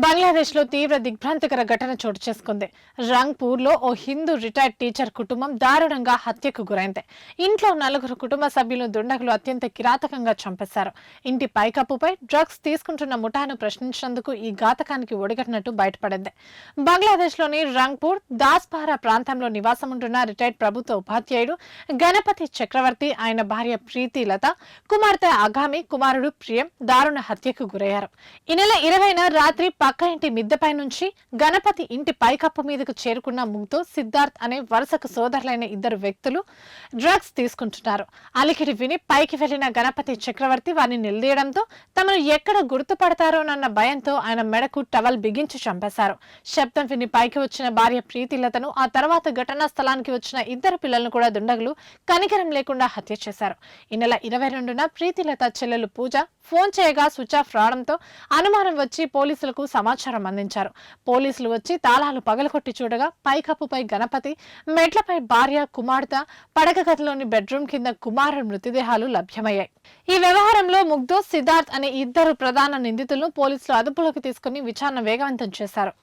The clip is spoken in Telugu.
బంగ్లాదేశ్లో తీవ్ర దిగ్భ్రాంతికర ఘటన చోటు చేసుకుంది. రంగ్పూర్లో ఓ హిందూ రిటైర్డ్ టీచర్ కుటుంబం దారుణంగా హత్యకు గురైంది. ఇంట్లో నలుగురు కుటుంబ సభ్యులు దుండగులు అత్యంత కిరాతకంగా చంపేశారు. ఇంటి పైకప్పుపై డ్రగ్స్ తీసుకుంటున్న ముఠాను ప్రశ్నించినందుకు ఈ ఘాతకానికి ఒడిగట్టినట్టు బయటపడింది. బంగ్లాదేశ్లోని రంగ్పూర్ దాస్పారా ప్రాంతంలో నివాసముంటున్న రిటైర్డ్ ప్రభుత్వ ఉపాధ్యాయుడు గణపతి చక్రవర్తి, ఆయన భార్య ప్రీతిలత, కుమార్తె అగామి, కుమారుడు ప్రియం దారుణ హత్యకు గురయ్యారు. ఈ నెల 20న రాత్రి పక్క ఇంటి మిద్దెపై నుంచి గణపతి ఇంటి పైకప్పు మీదకు చేరుకున్న ముగ్ధు, సిద్ధార్థ్ అనే వరుసకు సోదరులైన ఇద్దరు వ్యక్తులు డ్రగ్స్ తీసుకుంటున్నారు. అలికిడి విని పైకి వెళ్లిన గణపతి చక్రవర్తి వారిని నిలదీయడంతో తమను ఎక్కడ గుర్తుపడతారోనన్న భయంతో ఆయన మెడకు టవల్ బిగించి చంపేశారు. శబ్దం విని పైకి వచ్చిన భార్య ప్రీతిలతను, ఆ తర్వాత ఘటనా స్థలానికి వచ్చిన ఇద్దరు పిల్లలను కూడా దుండగులు కనికరం లేకుండా హత్య చేశారు. ఈ నెల 22న ప్రీతిలత చెల్లెలు పూజ ఫోన్ చేయగా స్విచ్ ఆఫ్ రావడంతో అనుమానం వచ్చి పోలీసులకు సమాచారం అందించారు. పోలీసులు వచ్చి తాళాలు పగలకొట్టి చూడగా పైకప్పుపై గణపతి, మెట్లపై భార్య, కుమార్తె, పడక గదిలోని బెడ్రూమ్ కింద కుమారుడి మృతదేహాలు లభ్యమయ్యాయి. ఈ వ్యవహారంలో ముగ్ధు, సిద్ధార్థ్ అనే ఇద్దరు ప్రధాన నిందితులను పోలీసులు అదుపులోకి తీసుకుని విచారణ వేగవంతం చేశారు.